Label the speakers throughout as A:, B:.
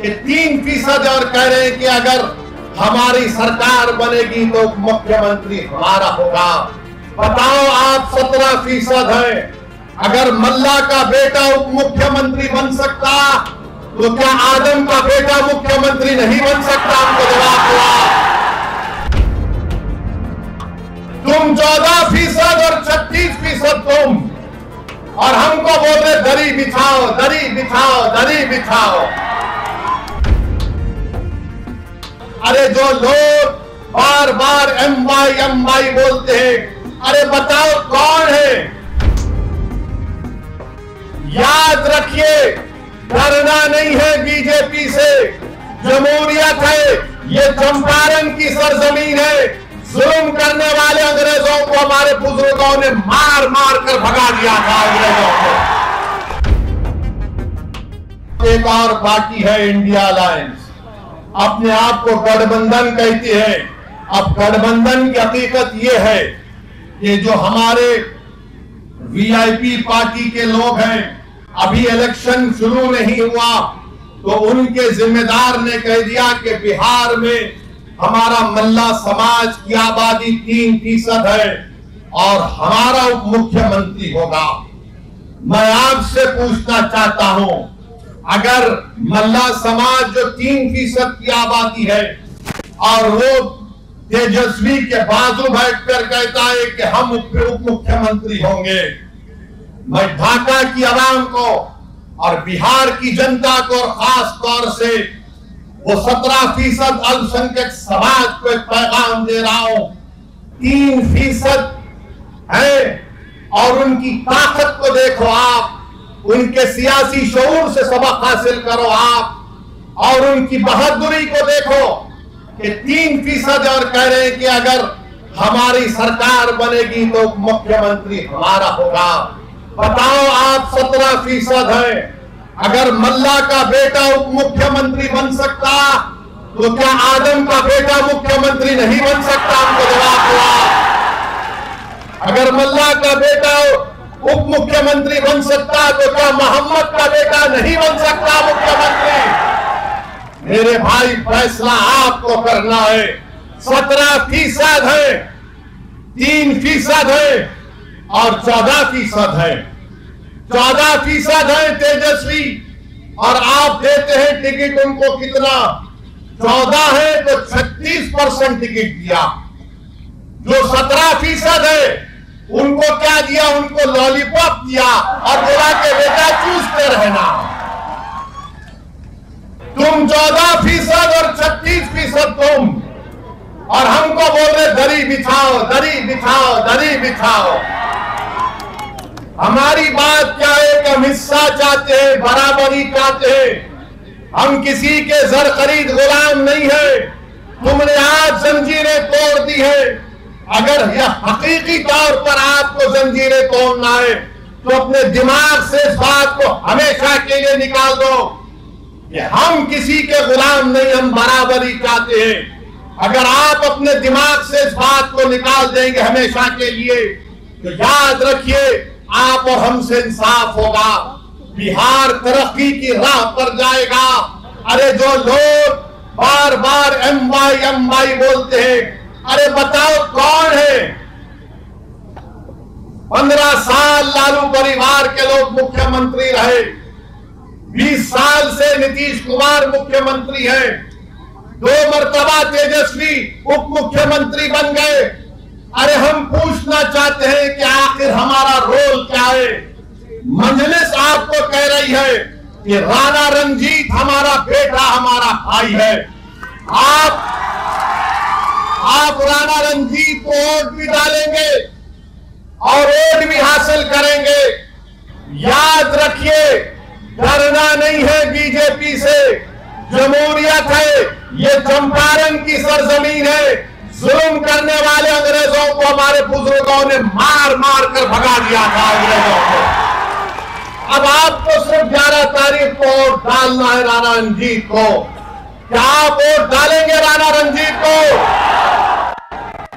A: कि 3% और कह रहे हैं कि अगर हमारी सरकार बनेगी तो मुख्यमंत्री हमारा होगा। बताओ, आप 17% हैं। अगर मल्ला का बेटा उप मुख्यमंत्री बन सकता तो क्या आदम का बेटा मुख्यमंत्री नहीं बन सकता? हमको जवाब दो। तुम 14% और 36% तुम, और हमको बोल रहे दरी बिछाओ, दरी बिछाओ, दरी बिछाओ। अरे जो लोग बार बार एमवाई बोलते हैं, अरे बताओ कौन है? याद रखिए, डरना नहीं है बीजेपी से। जमहूरियत है, ये चंपारण की सरजमीन है। जुल्म करने वाले अंग्रेजों को हमारे बुजुर्गों ने मार मार कर भगा दिया था अंग्रेजों को। एक और बाकी है इंडिया अलायंस। अपने आप को गठबंधन कहती है। अब गठबंधन की हकीकत यह है कि जो हमारे वीआईपी पार्टी के लोग हैं, अभी इलेक्शन शुरू नहीं हुआ तो उनके जिम्मेदार ने कह दिया कि बिहार में हमारा मल्ला समाज की आबादी 3% है और हमारा उप मुख्यमंत्री होगा। मैं आपसे पूछना चाहता हूं, अगर मल्ला समाज जो 3% की आबादी है और वो तेजस्वी के बाजू बैठकर कहता है कि हम उप मुख्यमंत्री होंगे, मैं ढाका की आवाम को और बिहार की जनता को और खास तौर से वो 17% अल्पसंख्यक समाज को एक पैगाम दे रहा हूं। 3% है और उनकी ताकत को देखो आप, उनके सियासी शऊर से सबक हासिल करो आप, और उनकी बहादुरी को देखो कि 3% और कह रहे हैं कि अगर हमारी सरकार बनेगी तो मुख्यमंत्री हमारा होगा। बताओ, आप 17% हैं। अगर मल्ला का बेटा उप मुख्यमंत्री बन सकता तो क्या आदम का बेटा मुख्यमंत्री नहीं बन सकता? हमको जवाब दो। अगर मल्ला का बेटा उप मुख्यमंत्री बन सकता तो क्या मोहम्मद का बेटा नहीं बन सकता मुख्यमंत्री? मेरे भाई, फैसला आपको करना है। 17% है, 3% है और 14% है। 14% है तेजस्वी और आप देते हैं टिकट उनको कितना? 14 है तो 36% टिकट दिया। जो 17% है उनको क्या दिया? उनको लॉलीपॉप दिया और बोला कि बेटा चूसते रहना। तुम 14% और 36% तुम, और हमको बोल रहे दरी बिछाओ, दरी बिछाओ, दरी बिछाओ। हमारी बात क्या है कि हम हिस्सा चाहते हैं, बराबरी चाहते हैं। हम किसी के जर खरीद गुलाम नहीं है। तुमने आज जंजीरें तोड़ दी है। अगर यह हकीकी तौर पर आपको जंजीरें तोड़ना है तो अपने दिमाग से इस बात को हमेशा के लिए निकाल दो कि हम किसी के गुलाम नहीं, हम बराबरी चाहते हैं। अगर आप अपने दिमाग से इस बात को निकाल देंगे हमेशा के लिए तो याद रखिए, आप और हमसे इंसाफ होगा। बिहार तरक्की की राह पर जाएगा। अरे जो लोग बार बार एमवाई बोलते हैं, अरे बताओ कौन है? 15 साल लालू परिवार के लोग मुख्यमंत्री रहे। 20 साल से नीतीश कुमार मुख्यमंत्री हैं। 2 मर्तबा तेजस्वी उप मुख्यमंत्री बन गए। अरे हम पूछना चाहते हैं कि आखिर हमारा रोल क्या है? मजलिस आपको कह रही है कि राणा रंजीत हमारा बेटा, हमारा भाई है। आप राणा रंजीत को वोट भी डालेंगे और वोट भी हासिल करेंगे। याद रखिए, डरना नहीं है बीजेपी से। जमहूरियत है, ये चंपारण की सरजमीन है। जुल्म करने वाले अंग्रेजों को हमारे बुजुर्गों ने मार मार कर भगा दिया था अंग्रेजों को। अब आपको सिर्फ 11 तारीख को वोट डालना है राणा रंजीत को। क्या आप वोट डालेंगे राणा रंजीत को?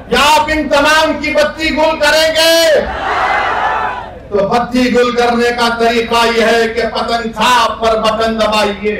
A: क्या आप इन तमाम की बत्ती गुल करेंगे? तो बत्ती गुल करने का तरीका यह है कि पतन छाप पर बटन दबाइए।